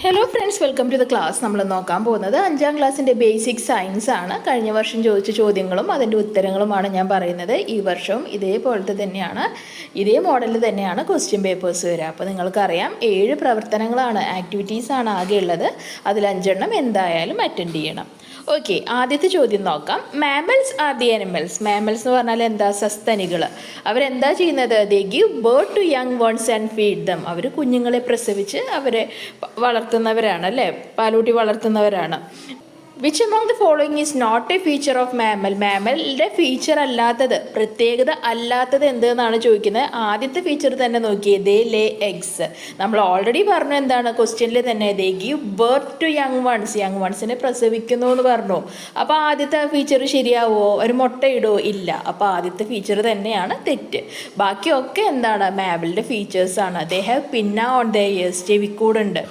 Hello friends, welcome to the class. നമ്മൾ നോക്കാൻ പോകുന്നത് 5ാം ക്ലാസ്സിൻ്റെ ബേസിക് സയൻസ് ആണ്. കഴിഞ്ഞ വർഷം ചോദിച്ച ചോദ്യങ്ങളും അതിൻ്റെ ഉത്തരങ്ങളുമാണ് ഞാൻ പറയുന്നത്. ഈ വർഷവും ഇതേപോലത്തെ തന്നെയാണ്, ഇതേ മോഡലിൽ തന്നെയാണ് ക്വസ്റ്റ്യൻ പേപ്പേഴ്സ് വരിക. അപ്പോൾ നിങ്ങൾക്കറിയാം 7 പ്രവർത്തനങ്ങളാണ്, ആക്ടിവിറ്റീസാണ് ആകെ ഉള്ളത്. അതിൽ 5 എണ്ണം എന്തായാലും അറ്റൻഡ് ചെയ്യണം. ഓക്കെ, ആദ്യത്തെ ചോദ്യം നോക്കാം. Mammals are the animals. Mammals എന്ന് പറഞ്ഞാൽ എന്താ? സസ്തനികൾ. അവരെന്താ ചെയ്യുന്നത്? They give birth to young ones and feed them. അവർ കുഞ്ഞുങ്ങളെ പ്രസവിച്ച് അവരെ വളർത്തുന്നവരാണ്, അല്ലേ? പാലൂട്ടി വളർത്തുന്നവരാണ്. Which among the following is not a feature of mammal. മാമലിൻ്റെ ഫീച്ചർ അല്ലാത്തത്, പ്രത്യേകത അല്ലാത്തത് എന്തെന്നാണ് ചോദിക്കുന്നത്. ആദ്യത്തെ ഫീച്ചർ തന്നെ നോക്കിയേ, ദേ ലേ എഗ്സ്. നമ്മൾ ഓൾറെഡി പറഞ്ഞു എന്താണ് ക്വസ്റ്റ്യനിൽ തന്നെ, they give birth to young ones. Young വൺസിനെ പ്രസവിക്കുന്നു എന്ന് പറഞ്ഞു. അപ്പോൾ ആദ്യത്തെ ഫീച്ചർ ശരിയാവോ? ഒരു മുട്ടയിടോ? ഇല്ല. അപ്പോൾ ആദ്യത്തെ ഫീച്ചർ തന്നെയാണ് തെറ്റ്. ബാക്കിയൊക്കെ എന്താണ്? മാമലിൻ്റെ ഫീച്ചേഴ്സാണ്. They have pinna on the ears. ചെവിക്കൂടുണ്ട്.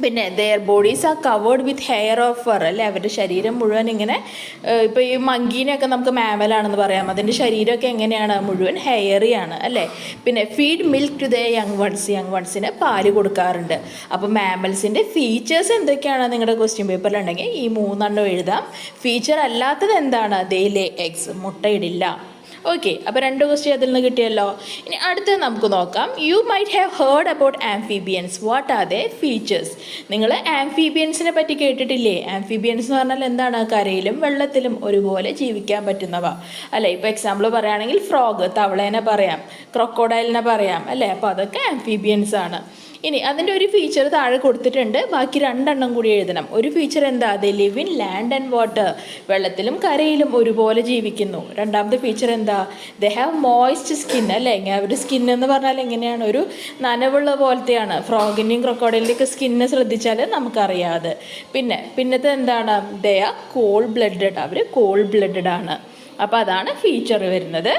പിന്നെ their bodies are covered with hair of fur, അല്ലേ? അവരുടെ ശരീരം മുഴുവൻ ഇങ്ങനെ, ഇപ്പോൾ ഈ മങ്കീനെയൊക്കെ നമുക്ക് മാമലാണെന്ന് പറയാം. അതിൻ്റെ ശരീരമൊക്കെ എങ്ങനെയാണ്? മുഴുവൻ ഹെയറിയാണ്, അല്ലേ? പിന്നെ feed milk to the young ones. Young വൺസിന് പാല് കൊടുക്കാറുണ്ട്. അപ്പോൾ മാമൽസിൻ്റെ ഫീച്ചേഴ്സ് എന്തൊക്കെയാണ് നിങ്ങളുടെ ക്വസ്റ്റ്യൻ പേപ്പറിലുണ്ടെങ്കിൽ ഈ 3 എണ്ണം എഴുതാം. ഫീച്ചർ അല്ലാത്തത് എന്താണ്? ദേ ലേ എഗ്സ്, മുട്ടയിടില്ല. ഓക്കെ, അപ്പോൾ 2 ക്വസ്റ്റ്യൻ അതിൽ നിന്ന് കിട്ടിയല്ലോ. ഇനി അടുത്തത് നമുക്ക് നോക്കാം. U might have heard about amphibians. What are the features? നിങ്ങൾ ആംഫിബിയൻസിനെ പറ്റി കേട്ടിട്ടില്ലേ? ആംഫിബിയൻസ് എന്ന് പറഞ്ഞാൽ എന്താണ്? കരയിലും വെള്ളത്തിലും ഒരുപോലെ ജീവിക്കാൻ പറ്റുന്നവ, അല്ലേ? ഇപ്പോൾ എക്സാമ്പിൾ പറയുകയാണെങ്കിൽ ഫ്രോഗ്, തവളേനെ പറയാം, ക്രൊക്കോഡൈലിനെ പറയാം, അല്ലേ? അപ്പോൾ അതൊക്കെ ആംഫിബിയൻസ് ആണ്. ഇനി അതിൻ്റെ ഒരു ഫീച്ചർ താഴെ കൊടുത്തിട്ടുണ്ട്, ബാക്കി 2 എണ്ണം കൂടി എഴുതണം. ഒരു ഫീച്ചർ എന്താ? They live in land and water. വെള്ളത്തിലും കരയിലും ഒരുപോലെ ജീവിക്കുന്നു. രണ്ടാമത്തെ ഫീച്ചർ എന്താ? ദേ ഹാവ് മോയ്സ്റ്റ് സ്കിൻ, അല്ലേ? ഒരു സ്കിൻ എന്ന് പറഞ്ഞാൽ എങ്ങനെയാണ്? ഒരു നനവുള്ള പോലത്തെയാണ്. ഫ്രോഗിൻ്റെയും ക്രൊക്കോഡൈലിൻ്റെയൊക്കെ സ്കിന്ന് ശ്രദ്ധിച്ചാൽ നമുക്കറിയാതെ. പിന്നത്തെ എന്താണ്? They are cold blooded. അവർ കോൾഡ് ബ്ലഡഡ് ആണ്. അപ്പോൾ അതാണ് ഫീച്ചർ വരുന്നത്.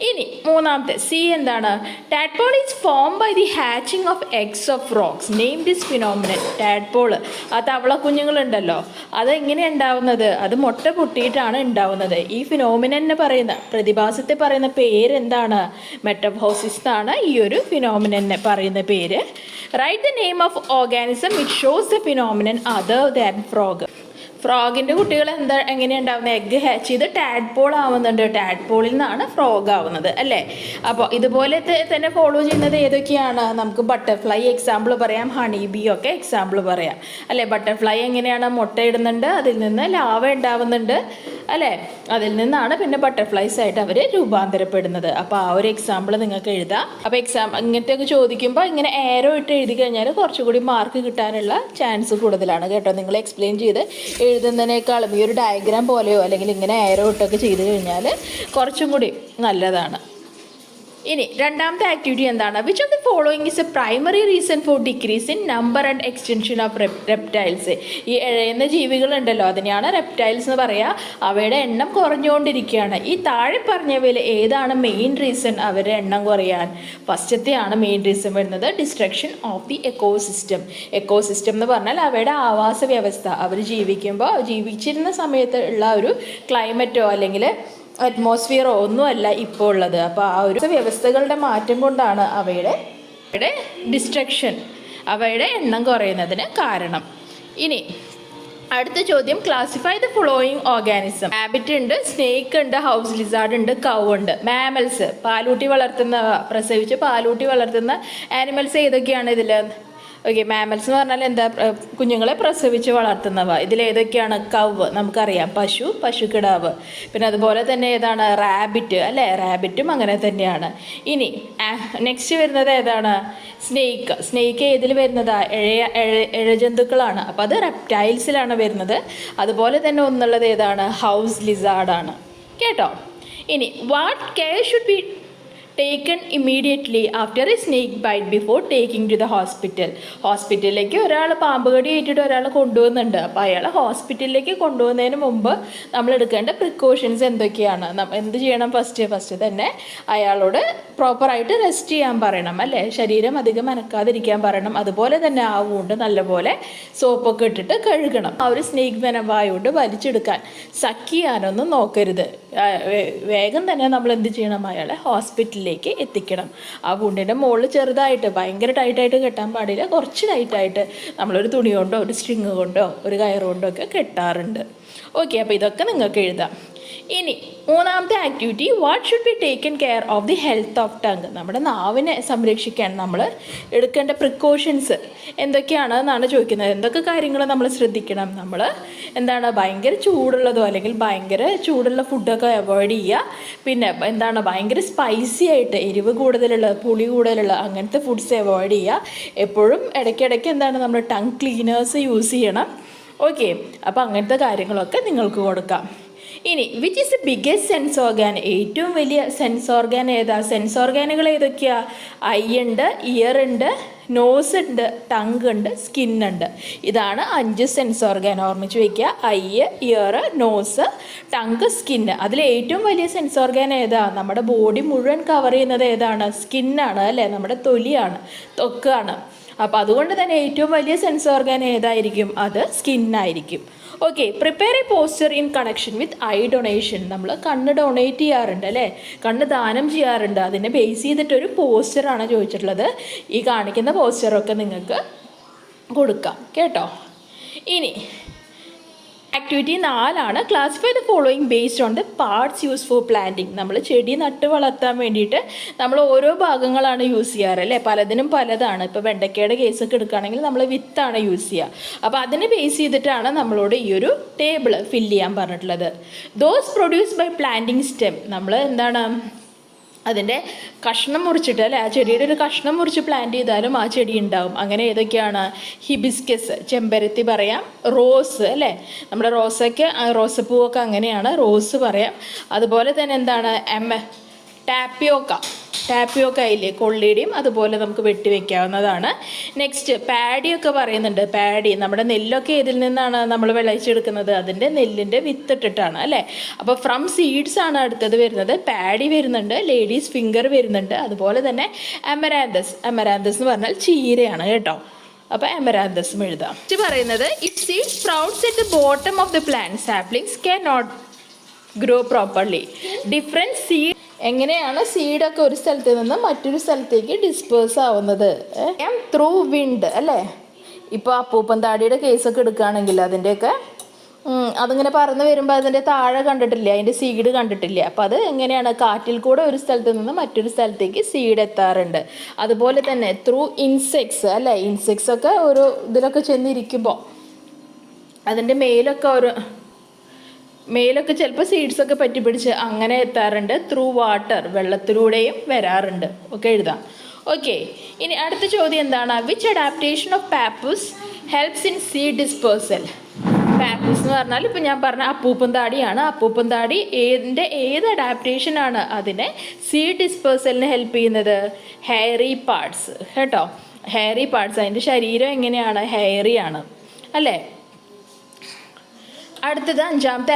ഇനി മൂന്നാമത്തെ സി എന്താണ്? Tadpole is form by the hatching of eggs of frogs. Name this phenomenon. Tadpole, ആ തവള കുഞ്ഞുങ്ങളുണ്ടല്ലോ, അതെങ്ങനെയാണ് ഉണ്ടാവുന്നത്? അത് മുട്ട പൊട്ടിയിട്ടാണ് ഉണ്ടാവുന്നത്. ഈ ഫിനോമിനനെ പറയുന്ന, പ്രതിഭാസത്തെ പറയുന്ന പേരെന്താണ്? മെറ്റമോർഫോസിസ് എന്നാണ് ഈ ഒരു ഫിനോമിനനെ പറയുന്ന പേര്. Write the name of organism which shows the phenomenon other than frog. ഫ്രോഗിൻ്റെ കുട്ടികൾ എങ്ങനെയാണ് ഉണ്ടാവുന്നത്? എഗ്ഗ് ഹാച്ച് ചെയ്ത് ടാഡ്പോൾ ആവുന്നുണ്ട്. ടാഡ്പോളിൽ നിന്നാണ് ഫ്രോഗ് ആവുന്നത്, അല്ലേ? അപ്പോൾ ഇതുപോലെ തന്നെ ഫോളോ ചെയ്യുന്നത് ഏതൊക്കെയാണ്? നമുക്ക് ബട്ടർഫ്ലൈ എക്സാമ്പിൾ പറയാം, ഹണി ബീ ഒക്കെ എക്സാമ്പിൾ പറയാം, അല്ലേ? ബട്ടർഫ്ലൈ എങ്ങനെയാണ്? മുട്ടയിടുന്നുണ്ട്, അതിൽ നിന്ന് ലാവ ഉണ്ടാവുന്നുണ്ട്, അല്ലേ? അതിൽ നിന്നാണ് പിന്നെ ബട്ടർഫ്ലൈസ് ആയിട്ട് അവർ രൂപാന്തരപ്പെടുന്നത്. അപ്പോൾ ആ ഒരു എക്സാമ്പിൾ നിങ്ങൾക്ക് എഴുതാം. അപ്പോൾ ഇങ്ങനത്തെയൊക്കെ ചോദിക്കുമ്പോൾ ഇങ്ങനെ ഏരോ ഇട്ട് എഴുതി കഴിഞ്ഞാൽ കുറച്ചുകൂടി മാർക്ക് കിട്ടാനുള്ള ചാൻസ് കൂടുതലാണ് കേട്ടോ. നിങ്ങൾ എക്സ്പ്ലെയിൻ ചെയ്ത് എഴുതുന്നതിനേക്കാളും ഈ ഒരു ഡയഗ്രാം പോലെയോ അല്ലെങ്കിൽ ഇങ്ങനെ ഏരോ ഇട്ടൊക്കെ ചെയ്ത് കഴിഞ്ഞാൽ കുറച്ചും കൂടി നല്ലതാണ്. ഇനി രണ്ടാമത്തെ ആക്ടിവിറ്റി എന്താണ്? Which of the following is A primary reason for decrease in number and extension of reptiles. ഈ എഴയുന്ന ജീവികളുണ്ടല്ലോ, അതിനെയാണ് റെപ്റ്റൈൽസ് എന്ന് പറയുക. അവയുടെ എണ്ണം കുറഞ്ഞുകൊണ്ടിരിക്കുകയാണ്. ഈ താഴെ പറഞ്ഞവയിൽ ഏതാണ് മെയിൻ റീസൺ അവരുടെ എണ്ണം കുറയാൻ? ഫസ്റ്റത്തെയാണ് മെയിൻ റീസൺ വരുന്നത്, destruction of the ecosystem. Ecosystem എന്ന് പറഞ്ഞാൽ അവയുടെ ആവാസ വ്യവസ്ഥ. അവർ ജീവിച്ചിരുന്ന സമയത്ത് ഉള്ള ഒരു ക്ലൈമറ്റോ അല്ലെങ്കിൽ അറ്റ്മോസ്ഫിയറോ ഒന്നുമല്ല ഇപ്പോൾ ഉള്ളത്. അപ്പോൾ ആ ഒരു വ്യവസ്ഥകളുടെ മാറ്റം കൊണ്ടാണ് അവയുടെ ഡിസ്ട്രക്ഷൻ, അവയുടെ എണ്ണം കുറയുന്നതിന് കാരണം. ഇനി അടുത്ത ചോദ്യം, classify the following organism. Rabbit ഉണ്ട്, സ്നേക്ക് ഉണ്ട്, ഹൗസ് ലിസാർഡ് ഉണ്ട്, കൗ ഉണ്ട്. മാമൽസ്, പ്രസവിച്ച് പാലൂട്ടി വളർത്തുന്ന ആനിമൽസ് ഏതൊക്കെയാണ് ഇതിൽ? ഓക്കെ, മാമൽസ് എന്ന് പറഞ്ഞാൽ എന്താ? കുഞ്ഞുങ്ങളെ പ്രസവിച്ച് വളർത്തുന്നവ. ഇതിലേതൊക്കെയാണ്? കവ്, നമുക്കറിയാം, പശുക്കിടാവ്. പിന്നെ അതുപോലെ തന്നെ ഏതാണ്? റാബിറ്റ്, അല്ലേ? റാബിറ്റും അങ്ങനെ തന്നെയാണ്. ഇനി നെക്സ്റ്റ് വരുന്നത് ഏതാണ്? സ്നേക്ക് ഏതിൽ വരുന്നതാ? ഇഴജന്തുക്കളാണ്. അപ്പോൾ അത് റെപ്റ്റൈൽസിലാണ് വരുന്നത്. അതുപോലെ തന്നെ ഒന്നുള്ളത് ഏതാണ്? ഹൗസ് ലിസാർഡാണ് കേട്ടോ. ഇനി what care should be taken immediately after a snake bite before taking to the hospital. ഹോസ്പിറ്റലിലേക്ക് ഒരാൾ പാമ്പ് കടി ഏറ്റിട്ട് ഒരാളെ കൊണ്ടുപോകുന്നുണ്ട്. അപ്പോൾ അയാളെ ഹോസ്പിറ്റലിലേക്ക് കൊണ്ടുപോകുന്നതിന് മുമ്പ് നമ്മൾ എടുക്കേണ്ട പ്രിക്കോഷൻസ് എന്തൊക്കെയാണ്? എന്ത് ചെയ്യണം? ഫസ്റ്റ് തന്നെ അയാളോട് പ്രോപ്പറായിട്ട് റെസ്റ്റ് ചെയ്യാൻ പറയണം, അല്ലേ? ശരീരം അധികം അനക്കാതിരിക്കാൻ പറയണം. അതുപോലെ തന്നെ ആ വൂണ്ട് നല്ലപോലെ സോപ്പൊക്കെ ഇട്ടിട്ട് കഴുകണം. ആ ഒരു സ്നേക്ക് വെനം വായുകൊണ്ട് വലിച്ചെടുക്കാൻ, സക്ക് ചെയ്യാനൊന്നും നോക്കരുത്. വേഗം തന്നെ നമ്മൾ എന്ത് ചെയ്യണം? അയാളെ ഹോസ്പിറ്റലിൽ വുണ്ടിലേക്ക് എത്തിക്കണം. ആ വുണ്ടിൻ്റെ മുകളിൽ ചെറുതായിട്ട് ഭയങ്കര ടൈറ്റായിട്ട് കെട്ടാൻ പാടില്ല, കുറച്ച് ടൈറ്റായിട്ട് നമ്മളൊരു തുണി കൊണ്ടോ ഒരു സ്ട്രിങ് കൊണ്ടോ ഒരു കയറ് കൊണ്ടോ ഒക്കെ കെട്ടാറുണ്ട്. ഓക്കെ, അപ്പോൾ ഇതൊക്കെ നിങ്ങൾക്ക് എഴുതാം. ഇനി മൂന്നാമത്തെ activity, what should be taken care of the health of tongue. നമ്മുടെ നാവിനെ സംരക്ഷിക്കാൻ നമ്മൾ എടുക്കേണ്ട പ്രിക്കോഷൻസ് എന്തൊക്കെയാണെന്നാണ് ചോദിക്കുന്നത്. എന്തൊക്കെ കാര്യങ്ങൾ നമ്മൾ ശ്രദ്ധിക്കണം. നമ്മൾ ഭയങ്കര ചൂടുള്ളതോ അല്ലെങ്കിൽ ഭയങ്കര ചൂടുള്ള ഫുഡൊക്കെ അവോയ്ഡ് ചെയ്യുക. പിന്നെ ഭയങ്കര സ്പൈസി ആയിട്ട് എരിവ് കൂടുതലുള്ള പുളി കൂടുതലുള്ള അങ്ങനത്തെ ഫുഡ്സ് അവോയ്ഡ് ചെയ്യുക. എപ്പോഴും ഇടയ്ക്കിടയ്ക്ക് നമ്മൾ ടങ് ക്ലീനേഴ്സ് യൂസ് ചെയ്യണം. ഓക്കെ, അപ്പോൾ അങ്ങനത്തെ കാര്യങ്ങളൊക്കെ നിങ്ങൾക്ക് കൊടുക്കാം. ഇനി which is the biggest sense organ, ഏറ്റവും വലിയ സെൻസ് ഓർഗാൻ ഏതാ? സെൻസ് ഓർഗാനുകൾ ഏതൊക്കെയാണ്? ഐ ഉണ്ട്, ഇയർ ഉണ്ട്, നോസ് ഉണ്ട്, ടങ് ഉണ്ട്, സ്കിന്നുണ്ട്. ഇതാണ് 5 സെൻസ് ഓർഗാൻ. ഓർമ്മിച്ച് വയ്ക്കുക, eye, ear, nose, tongue, skin. അതിൽ ഏറ്റവും വലിയ സെൻസ് ഓർഗാൻ ഏതാ? നമ്മുടെ ബോഡി മുഴുവൻ കവർ ചെയ്യുന്നത് ഏതാണ്? സ്കിന്നാണ് അല്ലേ, നമ്മുടെ തൊലിയാണ്, ത്വക്കാണ്. അപ്പോൾ അതുകൊണ്ട് തന്നെ ഏറ്റവും വലിയ സെൻസ് ഓർഗാൻ ഏതായിരിക്കും? അത് സ്കിന്നായിരിക്കും. Okay, prepare a poster in connection with eye donation. നമ്മൾ കണ്ണ് ഡൊണേറ്റ് ചെയ്യാറുണ്ട് അല്ലേ, കണ്ണ് ദാനം ചെയ്യാറുണ്ട്. അതിനെ ബേസ് ചെയ്തിട്ടൊരു പോസ്റ്ററാണ് ചോദിച്ചിട്ടുള്ളത്. ഈ കാണിക്കുന്ന പോസ്റ്ററൊക്കെ നിങ്ങൾക്ക് കൊടുക്കാം കേട്ടോ. ഇനി activity 4 classify the following based on the parts use for planting. നമ്മൾ ചെടി നട്ട് വളർത്താൻ വേണ്ടിയിട്ട് നമ്മൾ ഓരോ ഭാഗങ്ങളാണ് യൂസ് ചെയ്യാറ് അല്ലേ, പലതിനും പലതാണ്. ഇപ്പോൾ വെണ്ടയ്ക്കയുടെ കേസൊക്കെ എടുക്കുകയാണെങ്കിൽ നമ്മൾ വിത്താണ് യൂസ് ചെയ്യുക. അപ്പോൾ അതിനെ ബേസ് ചെയ്തിട്ടാണ് നമ്മളോട് ഈ ഒരു ടേബിൾ ഫില്ല് ചെയ്യാൻ പറഞ്ഞിട്ടുള്ളത്. Those produce by planting stem. നമ്മൾ അതിൻ്റെ കഷ്ണം മുറിച്ചിട്ട് അല്ലേ, ആ ചെടിയുടെ ഒരു കഷ്ണം മുറിച്ച് പ്ലാന്റ് ചെയ്താലും ആ ചെടി ഉണ്ടാവും. അങ്ങനെ ഏതൊക്കെയാണ്? ഹിബിസ്കസ്, ചെമ്പരത്തി പറയാം, റോസ് അല്ലേ, നമ്മുടെ റോസപ്പൂവൊക്കെ അങ്ങനെയാണ്, റോസ് പറയാം. അതുപോലെ തന്നെ ടാപ്പിയോക്ക ഇല്ലേ, കൊള്ളിയുടെയും അതുപോലെ നമുക്ക് വെട്ടിവെക്കാവുന്നതാണ്. നെക്സ്റ്റ് പാഡിയൊക്കെ പറയുന്നുണ്ട്. പാഡി നമ്മുടെ നെല്ലൊക്കെ ഏതിൽ നിന്നാണ് നമ്മൾ വിളയിച്ചെടുക്കുന്നത്? അതിൻ്റെ നെല്ലിൻ്റെ വിത്തിട്ടിട്ടാണ് അല്ലേ. അപ്പോൾ ഫ്രം സീഡ്സ് ആണ് അടുത്തത് വരുന്നത്. പാഡി വരുന്നുണ്ട്, ലേഡീസ് ഫിംഗർ വരുന്നുണ്ട്, അതുപോലെ തന്നെ അമരാന്തസ് എന്ന് പറഞ്ഞാൽ ചീരയാണ് കേട്ടോ. അപ്പോൾ അമരാന്തസും എഴുതാം. ഇത് പറയുന്നത് it seed sprouts at the bottom of the plant, saplings can not grow properly. Different seed, എങ്ങനെയാണ് സീഡൊക്കെ ഒരു സ്ഥലത്ത് നിന്ന് മറ്റൊരു സ്ഥലത്തേക്ക് ഡിസ്പേഴ്സ് ആവുന്നത്? ത്രൂ വിൻഡ് അല്ലേ. ഇപ്പോൾ അപ്പൂപ്പൻ താടിയുടെ കേസൊക്കെ എടുക്കുകയാണെങ്കിൽ അതിൻ്റെയൊക്കെ അതിങ്ങനെ പറന്ന് വരുമ്പോൾ അതിൻ്റെ താഴെ കണ്ടിട്ടില്ല, അതിൻ്റെ സീഡ് കണ്ടിട്ടില്ല. അപ്പോൾ അത് എങ്ങനെയാണ്? കാറ്റിൽ കൂടെ ഒരു സ്ഥലത്ത് നിന്ന് മറ്റൊരു സ്ഥലത്തേക്ക് സീഡ് എത്താറുണ്ട്. അതുപോലെ തന്നെ ത്രൂ ഇൻസെക്ട്സ് അല്ലേ, ഇൻസെക്ട്സൊക്കെ ഒരു ഇതിലൊക്കെ ചെന്നിരിക്കുമ്പോൾ അതിൻ്റെ മേലൊക്കെ ചിലപ്പോൾ സീഡ്സൊക്കെ പറ്റി പിടിച്ച് അങ്ങനെ എത്താറുണ്ട്. ത്രൂ വാട്ടർ, വെള്ളത്തിലൂടെയും വരാറുണ്ട്. ഒക്കെ എഴുതാം. ഓക്കെ, ഇനി അടുത്ത ചോദ്യം എന്താണ്? Which adaptation of pappus helps in seed dispersal. Pappus എന്ന് പറഞ്ഞാൽ ഇപ്പോൾ ഞാൻ പറഞ്ഞ അപ്പൂപ്പൻ താടിയാണ്. അപ്പൂപ്പൻ താടി ഏത് അഡാപ്റ്റേഷനാണ് അതിനെ സീഡ് ഡിസ്പേഴ്സലിന് ഹെൽപ്പ് ചെയ്യുന്നത്? ഹെയറി പാർട്സ് കേട്ടോ, ഹെയറി പാർട്സ്. അതിൻ്റെ ശരീരം എങ്ങനെയാണ്? ഹെയറി ആണ് അല്ലേ. അടുത്തത് 5ാമത്തെ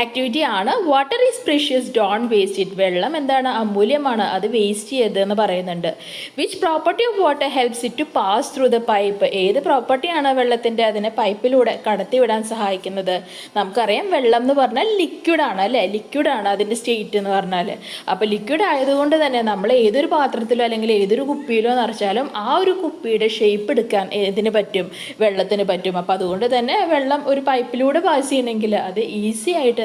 ആക്ടിവിറ്റി ആണ് water is precious, don't waste it. വെള്ളം അമൂല്യമാണ്, അത് വേസ്റ്റ് ചെയ്യരുതെന്ന് പറയുന്നുണ്ട്. Which property of water helps it to pass through the pipe. ഏത് പ്രോപ്പർട്ടിയാണ് വെള്ളത്തിൻ്റെ അതിനെ പൈപ്പിലൂടെ കടത്തിവിടാൻ സഹായിക്കുന്നത്? നമുക്കറിയാം വെള്ളം എന്ന് പറഞ്ഞാൽ ലിക്വിഡാണ് അല്ലേ, ലിക്വിഡാണ് അതിൻ്റെ സ്റ്റേറ്റ് എന്ന് പറഞ്ഞാൽ. അപ്പോൾ ലിക്വിഡ് ആയതുകൊണ്ട് തന്നെ നമ്മൾ ഏതൊരു പാത്രത്തിലോ അല്ലെങ്കിൽ ഏതൊരു കുപ്പിയിലോ നിറച്ചാലും ആ ഒരു കുപ്പിയുടെ ഷേപ്പ് എടുക്കാൻ ഏതിന് പറ്റും? വെള്ളത്തിന് പറ്റും. അപ്പോൾ അതുകൊണ്ട് തന്നെ വെള്ളം ഒരു പൈപ്പിലൂടെ പാസ് ചെയ്യണമെങ്കിൽ അത് ഈസി ആയിട്ട്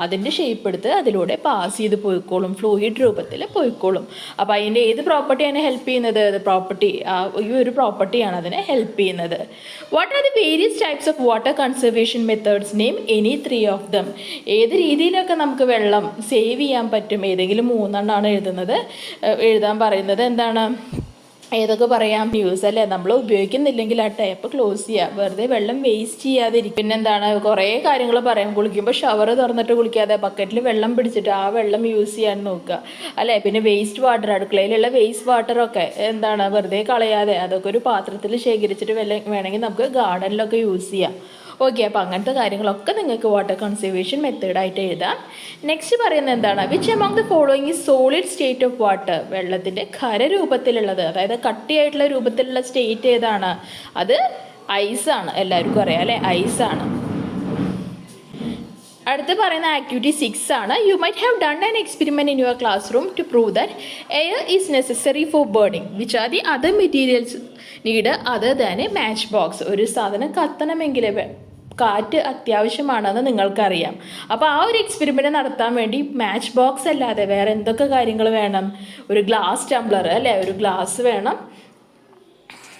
അതിൻ്റെ ഷേപ്പ് എടുത്ത് അതിലൂടെ പാസ് ചെയ്ത് പോയിക്കോളും, ഫ്ലൂയിഡ് രൂപത്തിൽ പോയിക്കോളും. അപ്പോൾ അതിൻ്റെ ഏത് പ്രോപ്പർട്ടിയാണ് ഹെൽപ്പ് ചെയ്യുന്നത്? ഈ ഒരു പ്രോപ്പർട്ടിയാണ് അതിനെ ഹെൽപ്പ് ചെയ്യുന്നത്. What are the various types of water conservation methods? Name any 3 of them. ഏത് രീതിയിലൊക്കെ നമുക്ക് വെള്ളം സേവ് ചെയ്യാൻ പറ്റും? ഏതെങ്കിലും 3 എഴുതാൻ പറയുന്നത്. ഏതൊക്കെ പറയാം? യൂസ് അല്ലേ, നമ്മൾ ഉപയോഗിക്കുന്നില്ലെങ്കിൽ ആ ടാപ്പ് ക്ലോസ് ചെയ്യുക, വെറുതെ വെള്ളം വേസ്റ്റ് ചെയ്യാതിരിക്കും. പിന്നെ കുറേ കാര്യങ്ങൾ പറയാം. കുളിക്കുമ്പോൾ ഷവർ തുറന്നിട്ട് കുളിക്കാതെ ബക്കറ്റിൽ വെള്ളം പിടിച്ചിട്ട് ആ വെള്ളം യൂസ് ചെയ്യാൻ നോക്കുക അല്ലേ. പിന്നെ വേസ്റ്റ് വാട്ടർ, അടുക്കളയിലുള്ള വേസ്റ്റ് വാട്ടറൊക്കെ വെറുതെ കളയാതെ അതൊക്കെ ഒരു പാത്രത്തിൽ ശേഖരിച്ചിട്ട് വേണമെങ്കിൽ നമുക്ക് ഗാർഡനിലൊക്കെ യൂസ് ചെയ്യാം. ഓക്കെ, അപ്പോൾ അങ്ങനത്തെ കാര്യങ്ങളൊക്കെ നിങ്ങൾക്ക് വാട്ടർ കൺസർവേഷൻ മെത്തേഡായിട്ട് എഴുതാം. നെക്സ്റ്റ് പറയുന്നത് which among the following is solid state of water. വെള്ളത്തിൻ്റെ ഖരരൂപത്തിലുള്ളത്, അതായത് കട്ടിയായിട്ടുള്ള രൂപത്തിലുള്ള സ്റ്റേറ്റ് ഏതാണ്? അത് ഐസാണ്. എല്ലാവർക്കും അറിയാം അല്ലേ, ഐസാണ്. അടുത്ത് പറയുന്ന ആക്ടിവിറ്റി 6 ആണ്. You might have done an experiment in your classroom to prove that air is necessary for burning which are the other materials need other than a match box. ഒരു സാധനം കത്തണമെങ്കിൽ കാറ്റ് അത്യാവശ്യമാണെന്ന് നിങ്ങൾക്കറിയാം. അപ്പോൾ ആ ഒരു എക്സ്പെരിമെൻറ്റ് നടത്താൻ വേണ്ടി മാച്ച് ബോക്സ് അല്ലാതെ വേറെ എന്തൊക്കെ കാര്യങ്ങൾ വേണം? ഒരു ഗ്ലാസ് ടംബ്ലർ അല്ലേ, ഒരു ഗ്ലാസ് വേണം,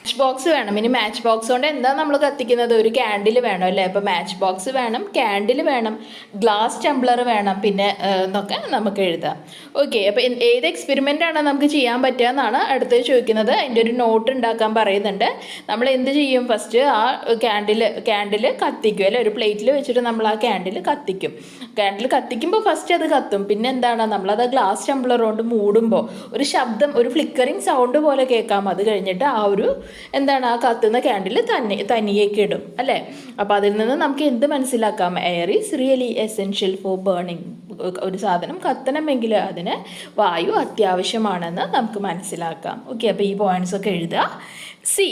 മാച്ച് ബോക്സ് വേണം. ഇനി മാച്ച് ബോക്സ് കൊണ്ട് എന്താ നമ്മൾ കത്തിക്കുന്നത്? ഒരു ക്യാൻഡിൽ വേണം അല്ലേ. അപ്പോൾ മാച്ച് ബോക്സ് വേണം, ക്യാൻഡിൽ വേണം, ഗ്ലാസ് ടംബ്ലർ വേണം, പിന്നെ എന്നൊക്കെ നമുക്ക് എഴുതാം. ഓക്കെ, അപ്പോൾ ഏത് എക്സ്പെരിമെൻ്റ് ആണ് നമുക്ക് ചെയ്യാൻ പറ്റുക എന്നാണ് അടുത്തത് ചോദിക്കുന്നത്. അതിൻ്റെ ഒരു നോട്ട് ഉണ്ടാക്കാൻ പറയുന്നുണ്ട്. നമ്മൾ എന്ത് ചെയ്യും? ഫസ്റ്റ് ആ ക്യാൻഡിൽ കത്തിക്കും അല്ലേ. ഒരു പ്ലേറ്റിൽ വെച്ചിട്ട് നമ്മൾ ആ ക്യാൻഡിൽ കത്തിക്കും. ക്യാൻഡിൽ കത്തിക്കുമ്പോൾ ഫസ്റ്റ് അത് കത്തും. പിന്നെ എന്താണ്, നമ്മളത് ഗ്ലാസ് ടംബ്ലർ കൊണ്ട് മൂടുമ്പോൾ ഒരു ശബ്ദം, ഒരു ഫ്ലിക്കറിങ് സൗണ്ട് പോലെ കേൾക്കാം. അത് കഴിഞ്ഞിട്ട് ആ ഒരു എന്താണ്, ആ കത്തുന്ന ക്യാൻഡിൽ തനിയേക്ക് ഇടും അല്ലേ. അപ്പോൾ അതിൽ നിന്ന് നമുക്ക് എന്ത് മനസ്സിലാക്കാം? Air is really essential for burning. ഒരു സാധനം കത്തണമെങ്കിൽ അതിന് വായു അത്യാവശ്യമാണെന്ന് നമുക്ക് മനസ്സിലാക്കാം. ഓക്കെ, അപ്പോൾ ഈ പോയിന്റ്സ് ഒക്കെ എഴുതുക. C,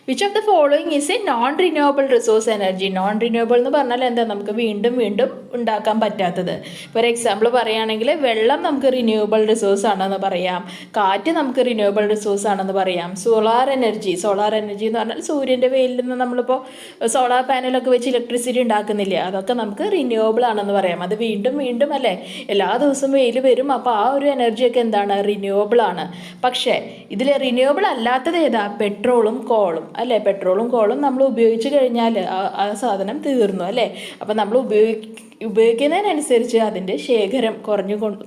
which of the following is A non renewable resource energy. Non renewable എന്ന് പറഞ്ഞാൽ എന്താ? നമുക്ക് വീണ്ടും വീണ്ടും ഉണ്ടാക്കാൻ പറ്റാത്തത്. ഫോർ എക്സാമ്പിൾ പറയുകയാണെങ്കിൽ വെള്ളം നമുക്ക് റിന്യൂവബിൾ റിസോഴ്സ് ആണെന്ന് പറയാം, കാറ്റ് നമുക്ക് റിന്യൂവബിൾ റിസോഴ്സ് ആണെന്ന് പറയാം. സോളാർ എനർജി എന്ന് പറഞ്ഞാൽ സൂര്യൻ്റെ വെയിലിൽ നിന്ന് നമ്മളിപ്പോൾ സോളാർ പാനലൊക്കെ വെച്ച് ഇലക്ട്രിസിറ്റി ഉണ്ടാക്കുന്നില്ലേ, അതൊക്കെ നമുക്ക് റിന്യൂവബിൾ ആണെന്ന് പറയാം. അത് വീണ്ടും വീണ്ടും അല്ലേ, എല്ലാ ദിവസവും വെയിൽ വരും. അപ്പോൾ ആ ഒരു എനർജിയൊക്കെ എന്താണ്? റിന്യൂവബിൾ ആണ്. പക്ഷേ ഇതിൽ റിന്യൂവബിൾ അല്ലാത്തത് ഏതാ? പെട്രോളും കോളും അല്ലേ. പെട്രോളും കോളും നമ്മൾ ഉപയോഗിച്ച് കഴിഞ്ഞാൽ ആ സാധനം തീർന്നു അല്ലേ. അപ്പം നമ്മൾ ഉപയോഗിക്കുന്നതിനനുസരിച്ച് അതിൻ്റെ ശേഖരം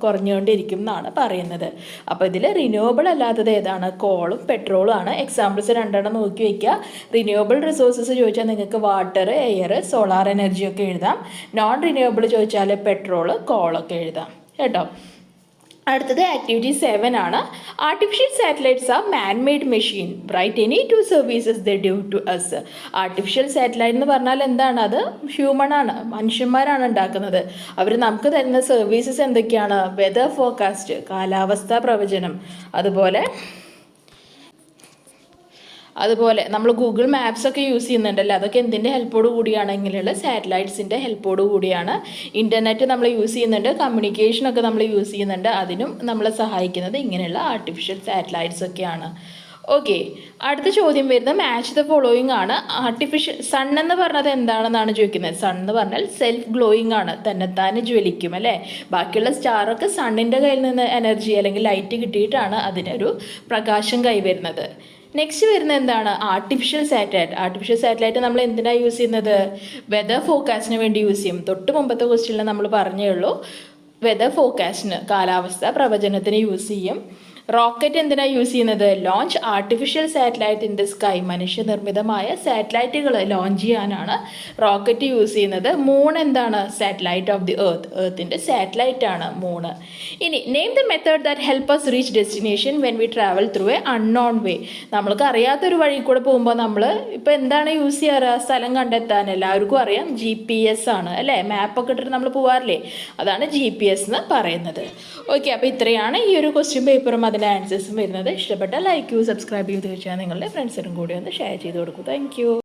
കുറഞ്ഞുകൊണ്ടിരിക്കും എന്നാണ് പറയുന്നത്. അപ്പോൾ ഇതിൽ റിന്യൂവബിൾ അല്ലാത്തത് ഏതാണ്? കോളും പെട്രോളും ആണ്. എക്സാമ്പിൾസ് രണ്ടെണ്ണം നോക്കി വയ്ക്കുക. റിന്യൂവബിൾ റിസോഴ്സസ് ചോദിച്ചാൽ നിങ്ങൾക്ക് വാട്ടർ, എയർ, സോളാർ എനർജിയൊക്കെ എഴുതാം. നോൺ റിന്യൂവബിൾ ചോദിച്ചാൽ പെട്രോള്, കോളൊക്കെ എഴുതാം കേട്ടോ. അടുത്തത് ആക്ടിവിറ്റി 7 ആണ്. Artificial satellites are man made machine write any two services they do to us. Artificial satellite എന്ന് പറഞ്ഞാൽ എന്താണ്? അത് ഹ്യൂമൺ ആണ്, മനുഷ്യന്മാരാണ് ഉണ്ടാക്കുന്നത്. അവർ നമുക്ക് തരുന്ന സർവീസസ് എന്തൊക്കെയാണ്? വെതർ ഫോർകാസ്റ്റ്, കാലാവസ്ഥാ പ്രവചനം, അതുപോലെ നമ്മൾ ഗൂഗിൾ മാപ്സ് ഒക്കെ യൂസ് ചെയ്യുന്നുണ്ടല്ലോ, അതൊക്കെ എന്തിൻ്റെ ഹെൽപ്പോട് കൂടിയാണ്? ഇങ്ങനെയുള്ള സാറ്റലൈറ്റ്സിൻ്റെ ഹെൽപ്പോട് കൂടിയാണ്. ഇൻ്റർനെറ്റ് നമ്മൾ യൂസ് ചെയ്യുന്നുണ്ട്, കമ്മ്യൂണിക്കേഷനൊക്കെ നമ്മൾ യൂസ് ചെയ്യുന്നുണ്ട്, അതിനും നമ്മളെ സഹായിക്കുന്നത് ഇങ്ങനെയുള്ള ആർട്ടിഫിഷ്യൽ സാറ്റലൈറ്റ്സ് ഒക്കെയാണ്. ഓക്കെ, അടുത്ത ചോദ്യം വരുന്നത് മാച്ച് ദ ഫോളോയിങ് ആണ്. ആർട്ടിഫിഷ്യൽ സൺ എന്ന് പറഞ്ഞത് എന്താണെന്നാണ് ചോദിക്കുന്നത്. സൺ എന്ന് പറഞ്ഞാൽ സെൽഫ് ഗ്ലോയിങ് ആണ്, തന്നെത്താനെ ജ്വലിക്കും അല്ലേ. ബാക്കിയുള്ള സ്റ്റാറൊക്കെ സണ്ണിൻ്റെ കയ്യിൽ നിന്ന് എനർജി അല്ലെങ്കിൽ ലൈറ്റ് കിട്ടിയിട്ടാണ് അതിനൊരു പ്രകാശം കൈവരുന്നത്. നെക്സ്റ്റ് വരുന്നത് എന്താണ്? ആർട്ടിഫിഷ്യൽ സാറ്റലൈറ്റ് നമ്മൾ എന്തിനാണ് യൂസ് ചെയ്യുന്നത്? വെതർ ഫോർകാസ്റ്റിന് വേണ്ടി യൂസ് ചെയ്യും. തൊട്ട് മുമ്പത്തെ ക്വസ്റ്റ്യനിൽ നമ്മൾ പറഞ്ഞേ ഉള്ളൂ, വെതർ ഫോർകാസ്റ്റിന്, കാലാവസ്ഥ പ്രവചനത്തിന് യൂസ് ചെയ്യും. റോക്കറ്റ് എന്തിനാണ് യൂസ് ചെയ്യുന്നത്? Launch artificial satellite in the sky. മനുഷ്യനിർമ്മിതമായ സാറ്റലൈറ്റുകൾ ലോഞ്ച് ചെയ്യാനാണ് റോക്കറ്റ് യൂസ് ചെയ്യുന്നത്. മൂൺ എന്താണ്? സാറ്റലൈറ്റ് ഓഫ് ദി എർത്തിൻ്റെ സാറ്റലൈറ്റ് ആണ് മൂണ്. ഇനി name the method that help us reach destination when we travel through a unknown way. നമ്മൾക്ക് അറിയാത്തൊരു വഴി കൂടെ പോകുമ്പോൾ നമ്മൾ ഇപ്പോൾ എന്താണ് യൂസ് ചെയ്യാറ്? സ്ഥലം കണ്ടെത്താൻ എല്ലാവർക്കും അറിയാം, GPS ആണ് അല്ലേ. മാപ്പൊക്കെ ഇട്ടിട്ട് നമ്മൾ പോകാറില്ലേ, അതാണ് GPS എന്ന് പറയുന്നത്. ഓക്കെ, അപ്പോൾ ഇത്രയാണ് ഈ ഒരു ക്വസ്റ്റ്യൻ പേപ്പറും അതിൻ്റെ ആൻസേഴ്സും വരുന്നത്. ഇഷ്ടപ്പെട്ട ലൈക്ക് ചെയ്യൂ, സബ്സ്ക്രൈബ് ചെയ്ത് വെച്ചാൽ നിങ്ങളുടെ ഫ്രണ്ട്സിനും കൂടി ഒന്ന് ഷെയർ ചെയ്ത് കൊടുക്കൂ. Thank you.